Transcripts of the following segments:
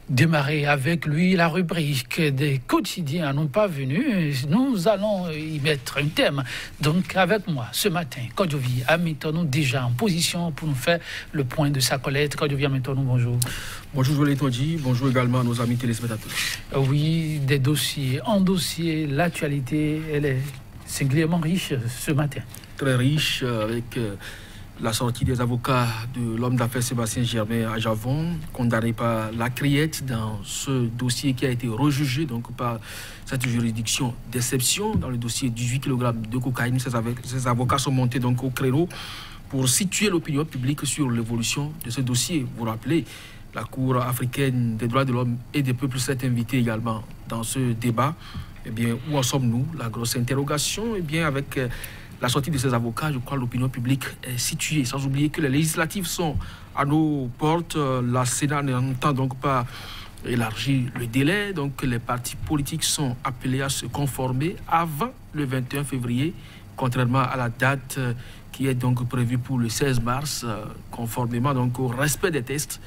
démarrer avec lui la rubrique des quotidiens n'ont pas venu. Nous allons y mettre un thème. Donc avec moi ce matin, Kodjovi Amitonou déjà en position pour nous faire le point de sa collecte. Kodjovi Amitonou, bonjour. Bonjour Joël Tondi, bonjour également à nos amis téléspectateurs. Oui, des dossiers en dossier, l'actualité elle est singulièrement riche ce matin. Très riche avec la sortie des avocats de l'homme d'affaires Sébastien Germain à Javon, condamné par la Criette dans ce dossier qui a été rejugé donc par cette juridiction d'exception dans le dossier 18 kg de cocaïne. Ces avocats sont montés donc au créneau pour situer l'opinion publique sur l'évolution de ce dossier. Vous vous rappelez, la Cour africaine des droits de l'homme et des peuples s'est invitée également dans ce débat. Eh bien, où en sommes-nous? La grosse interrogation, eh bien, avec la sortie de ces avocats, je crois que l'opinion publique est située. Sans oublier que les législatives sont à nos portes. La Sénat n'entend donc pas élargir le délai. Donc, les partis politiques sont appelés à se conformer avant le 21 février, contrairement à la date qui est donc prévue pour le 16 mars, conformément donc au respect des tests.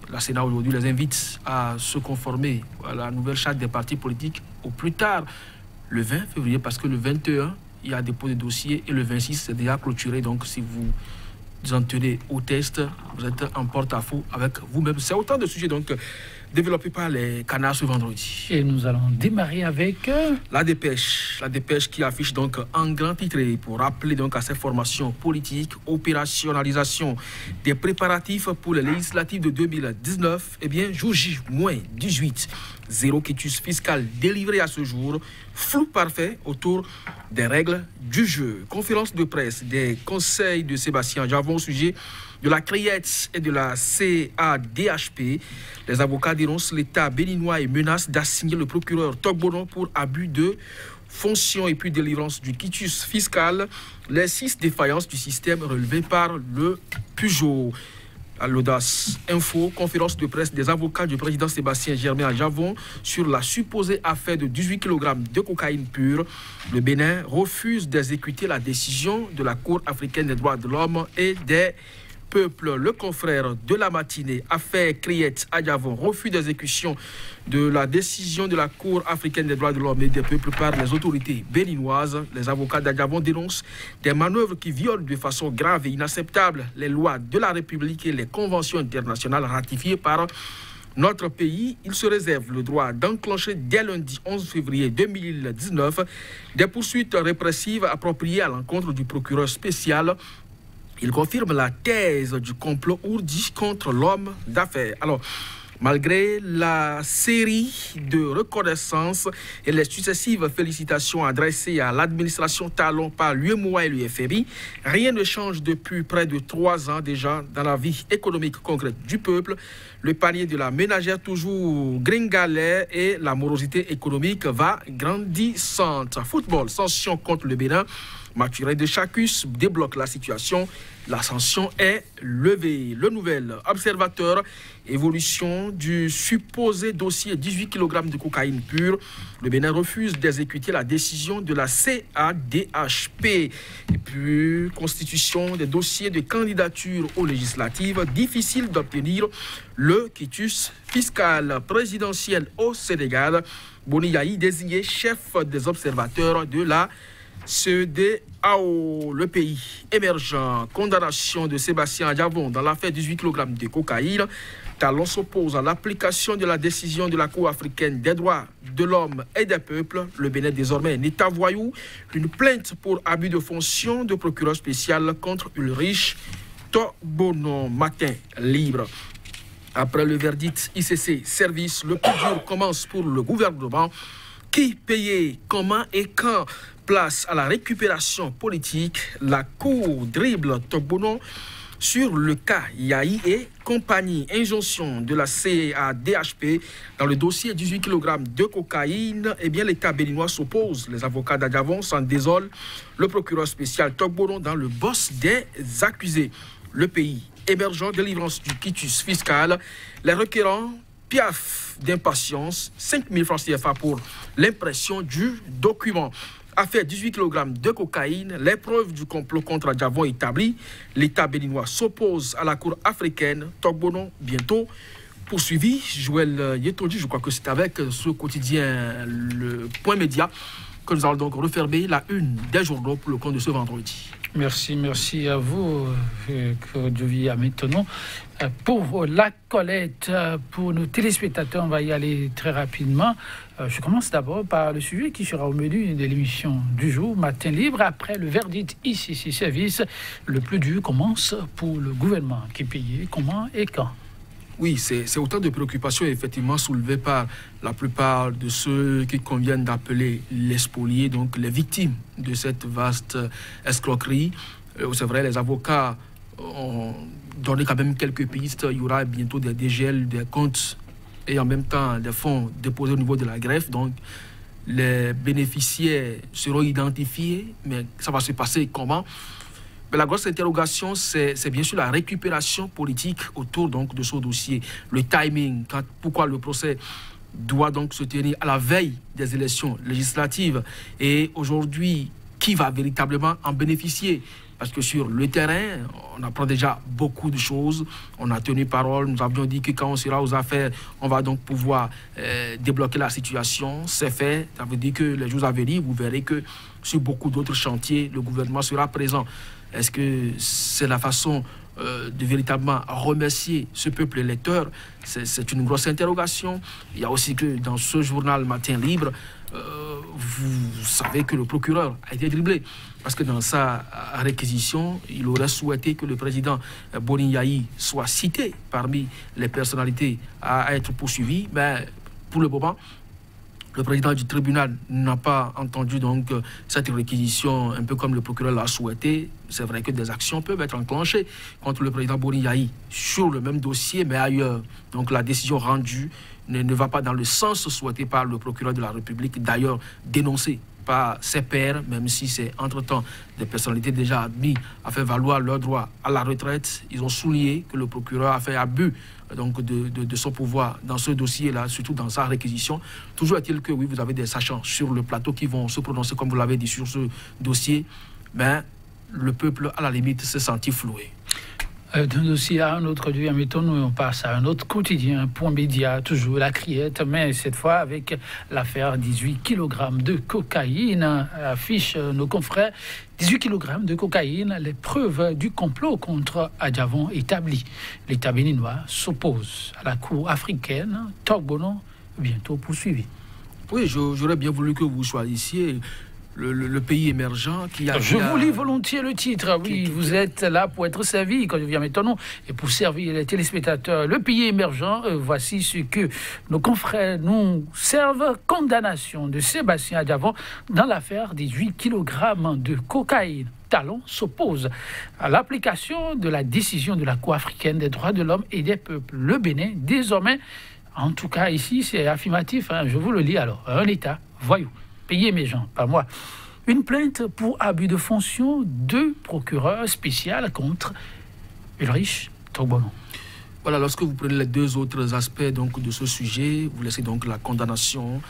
La Sénat aujourd'hui les invite à se conformer à la nouvelle charte des partis politiques au plus tard le 20 février, parce que le 21, il y a dépôt de dossier et le 26, c'est déjà clôturé. Donc, si vous en tenez au test, vous êtes en porte-à-faux avec vous-même. C'est autant de sujets donc développés par les canards ce vendredi. Et nous allons démarrer avec la dépêche qui affiche donc un grand titre pour rappeler donc à ces formations politiques, opérationnalisation des préparatifs pour les législatives de 2019. Eh bien, jour J-18, zéro quitus fiscal délivré à ce jour, flou parfait autour des règles du jeu. Conférence de presse des conseils de Sébastien Javon au sujet de la Criette et de la CADHP. Les avocats dénoncent l'État béninois et menacent d'assigner le procureur Togbonon pour abus de fonction et puis délivrance du quitus fiscal. Les 6 défaillances du système relevées par le Peugeot. À l'Audace Info, conférence de presse des avocats du président Sébastien Germain à Javon sur la supposée affaire de 18 kg de cocaïne pure. Le Bénin refuse d'exécuter la décision de la Cour africaine des droits de l'homme et des peuples. Le confrère de la matinée, affaire Criette à Javon, refus d'exécution de la décision de la Cour africaine des droits de l'homme et des peuples par les autorités béninoises. Les avocats d'Adjavon dénoncent des manœuvres qui violent de façon grave et inacceptable les lois de la République et les conventions internationales ratifiées par notre pays. Il se réserve le droit d'enclencher dès lundi 11 février 2019 des poursuites répressives appropriées à l'encontre du procureur spécial. Il confirme la thèse du complot ourdi contre l'homme d'affaires. Alors, malgré la série de reconnaissances et les successives félicitations adressées à l'administration Talon par l'UEMOA et l'UFMI, rien ne change depuis près de 3 ans déjà dans la vie économique concrète du peuple. Le panier de la ménagère toujours gringalet et la morosité économique va grandissante. Football, sanction contre le Bénin. Mathurin de Chacus débloque la situation. La sanction est levée. Le nouvel observateur, évolution du supposé dossier 18 kg de cocaïne pure. Le Bénin refuse d'exécuter la décision de la CADHP. Et puis, constitution des dossiers de candidature aux législatives. Difficile d'obtenir le quitus fiscal présidentiel au Sénégal. Boni Yahi désigné chef des observateurs de la CEDEAO, le pays émergent. Condamnation de Sébastien Javon dans l'affaire 18 kg de cocaïne. Talon s'oppose à l'application de la décision de la Cour africaine des droits de l'homme et des peuples. Le Bénin désormais un État voyou. Une plainte pour abus de fonction de procureur spécial contre Ulrich Togbonon. Matin libre. Après le verdict ICC service, le plus dur commence pour le gouvernement. Qui payait, comment et quand? Place à la récupération politique. La Cour dribble Togbonon sur le cas Yahi et compagnie. Injonction de la CADHP dans le dossier 18 kg de cocaïne. Eh bien, l'État béninois s'oppose. Les avocats d'Adjavon s'en désolent. Le procureur spécial Togbonon dans le boss des accusés. Le pays émergent, délivrance du quitus fiscal. Les requérants piaf d'impatience, 5 000 francs CFA pour l'impression du document. Affaire 18 kg de cocaïne, l'épreuve du complot contre Adjavon établie. L'État béninois s'oppose à la Cour africaine. Togbonon bientôt poursuivi. Joël Yetoji, je crois que c'est avec ce quotidien, le Point Média, que nous allons donc refermer la une des journaux pour le compte de ce vendredi. Merci à vous, Kodjovi Amitonu. Pour la collecte, pour nos téléspectateurs, on va y aller très rapidement. Je commence d'abord par le sujet qui sera au menu de l'émission du jour, Matin Libre. Après le verdict ICC Service, le plus dur commence pour le gouvernement. Qui payait, comment et quand? Oui, c'est autant de préoccupations effectivement soulevées par la plupart de ceux qui conviennent d'appeler les spoliés, donc les victimes de cette vaste escroquerie. C'est vrai, les avocats ont donné quand même quelques pistes. Il y aura bientôt des dégels des comptes et en même temps des fonds déposés au niveau de la greffe. Donc les bénéficiaires seront identifiés, mais ça va se passer comment? Mais la grosse interrogation, c'est bien sûr la récupération politique autour donc, de ce dossier. Le timing, pourquoi le procès doit donc se tenir à la veille des élections législatives. Et aujourd'hui, qui va véritablement en bénéficier? Parce que sur le terrain, on apprend déjà beaucoup de choses. On a tenu parole, nous avions dit que quand on sera aux affaires, on va donc pouvoir débloquer la situation. C'est fait, ça veut dire que les jours à venir, vous verrez que sur beaucoup d'autres chantiers, le gouvernement sera présent. Est-ce que c'est la façon de véritablement remercier ce peuple électeur? C'est une grosse interrogation. Il y a aussi que dans ce journal Matin Libre, vous savez que le procureur a été dribblé. Parce que dans sa réquisition, il aurait souhaité que le président Boni Yayi soit cité parmi les personnalités à être poursuivies. Mais pour le moment, le président du tribunal n'a pas entendu donc cette réquisition, un peu comme le procureur l'a souhaité. C'est vrai que des actions peuvent être enclenchées contre le président Boni Yayi sur le même dossier, mais ailleurs. Donc la décision rendue ne va pas dans le sens souhaité par le procureur de la République, d'ailleurs dénoncé par ses pairs, même si c'est entre-temps des personnalités déjà admises à faire valoir leur droit à la retraite. Ils ont souligné que le procureur a fait abus donc de son pouvoir dans ce dossier-là, surtout dans sa réquisition. Toujours est-il que oui, vous avez des sachants sur le plateau qui vont se prononcer, comme vous l'avez dit, sur ce dossier, mais le peuple, à la limite, s'est senti floué. D'un dossier à un autre, on passe à un autre quotidien, Point Média, toujours la criette, mais cette fois avec l'affaire 18 kg de cocaïne, affiche nos confrères. 18 kg de cocaïne, les preuves du complot contre Adjavon établies. L'État béninois s'oppose à la Cour africaine, Togbono, bientôt poursuivi. Oui, j'aurais bien voulu que vous choisissiez le pays émergent qui a... Je vous lis volontiers le titre. Oui, vous êtes là pour être servi, quand je viens maintenant, et pour servir les téléspectateurs. Le pays émergent, voici ce que nos confrères nous servent. Condamnation de Sébastien Adjavon dans l'affaire 18 kg de cocaïne. Talon s'oppose à l'application de la décision de la Cour africaine des droits de l'homme et des peuples. Le Bénin, désormais, en tout cas ici, c'est affirmatif, hein, je vous le lis alors, un État voyou. Pays émergent, pas moi. Une plainte pour abus de fonction de procureur spécial contre Ulrich Togbono. Voilà, lorsque vous prenez les deux autres aspects donc, de ce sujet, vous laissez donc la condamnation.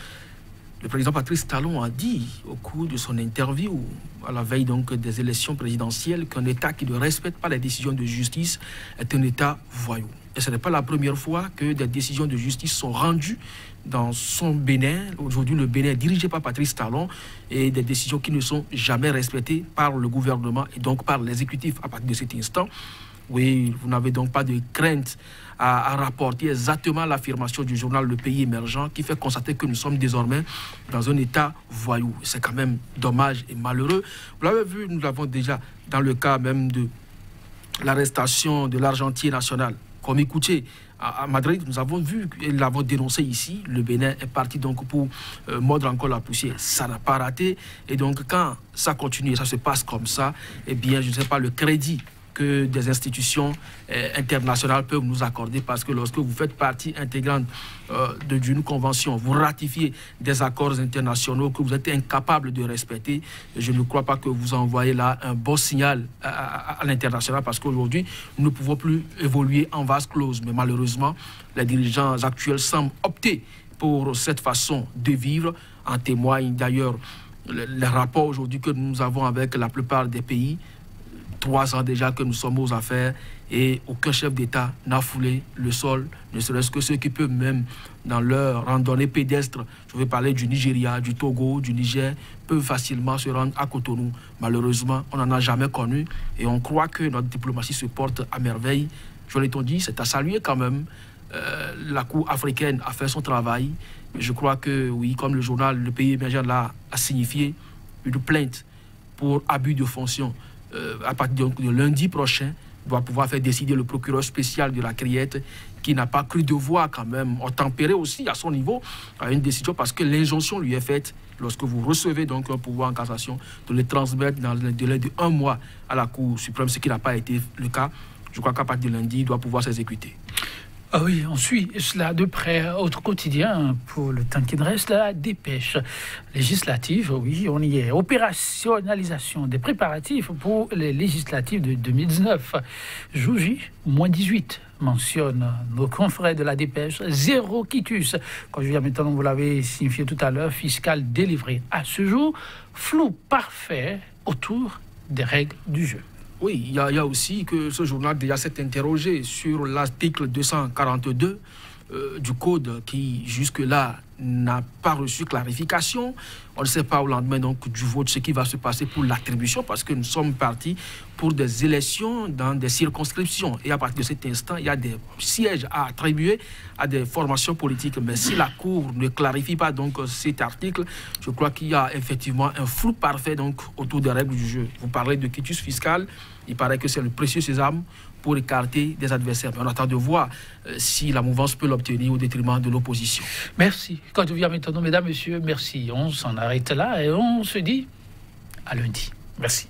Le président Patrice Talon a dit au cours de son interview, à la veille donc, des élections présidentielles, qu'un État qui ne respecte pas les décisions de justice est un État voyou. Et ce n'est pas la première fois que des décisions de justice sont rendues dans son Bénin. Aujourd'hui, le Bénin est dirigé par Patrice Talon et des décisions qui ne sont jamais respectées par le gouvernement et donc par l'exécutif à partir de cet instant. Oui, vous n'avez donc pas de crainte à rapporter exactement l'affirmation du journal Le Pays émergent qui fait constater que nous sommes désormais dans un état voyou. C'est quand même dommage et malheureux. Vous l'avez vu, nous l'avons déjà dans le cas même de l'arrestation de l'argentier national, Komi Kouché, à Madrid. Nous avons vu et l'avons dénoncé ici. Le Bénin est parti donc pour mordre encore la poussière. Ça n'a pas raté. Et donc quand ça continue et ça se passe comme ça, eh bien je ne sais pas le crédit que des institutions internationales peuvent nous accorder, parce que lorsque vous faites partie intégrante d'une convention, vous ratifiez des accords internationaux que vous êtes incapable de respecter, je ne crois pas que vous envoyez là un bon signal à l'international, parce qu'aujourd'hui, nous ne pouvons plus évoluer en vase clos. Mais malheureusement, les dirigeants actuels semblent opter pour cette façon de vivre. En témoignent d'ailleurs les rapports aujourd'hui que nous avons avec la plupart des pays. 3 ans déjà que nous sommes aux affaires et aucun chef d'État n'a foulé le sol, ne serait-ce que ceux qui peuvent même, dans leur randonnée pédestre, je vais parler du Nigeria, du Togo, du Niger, peuvent facilement se rendre à Cotonou. Malheureusement, on n'en a jamais connu et on croit que notre diplomatie se porte à merveille. Je l'ai dit, c'est à saluer quand même. La Cour africaine a fait son travail. Je crois que, oui, comme le journal Le Pays émergent l'a signifié, une plainte pour abus de fonction à partir de lundi prochain doit pouvoir faire décider le procureur spécial de la Criette, qui n'a pas cru devoir quand même tempérer aussi à son niveau à une décision, parce que l'injonction lui est faite lorsque vous recevez donc un pouvoir en cassation de le transmettre dans le délai de 1 mois à la Cour suprême, ce qui n'a pas été le cas. Je crois qu'à partir de lundi, il doit pouvoir s'exécuter. Ah oui, on suit cela de près. Autre quotidien, pour le temps qui nous reste, la dépêche législative, oui, on y est. Opérationnalisation des préparatifs pour les législatives de 2019. Jouji, moins 18, mentionne nos confrères de la dépêche. Zéro quitus. Quand je viens maintenant, vous l'avez signifié tout à l'heure, fiscal délivré à ce jour. Flou parfait autour des règles du jeu. Oui, il y a aussi que ce journal déjà s'est interrogé sur l'article 242 du Code qui, jusque-là, n'a pas reçu clarification. On ne sait pas au lendemain donc, du vote ce qui va se passer pour l'attribution, parce que nous sommes partis pour des élections dans des circonscriptions. Et à partir de cet instant, il y a des sièges à attribuer à des formations politiques. Mais si la Cour ne clarifie pas donc, cet article, je crois qu'il y a effectivement un flou parfait donc, autour des règles du jeu. Vous parlez de quitus fiscal, il paraît que c'est le précieux sésame pour écarter des adversaires. Mais on attend de voir si la mouvance peut l'obtenir au détriment de l'opposition. Merci. Quand je viens maintenant, mesdames, messieurs, merci. On s'en arrête là et on se dit à lundi. Merci.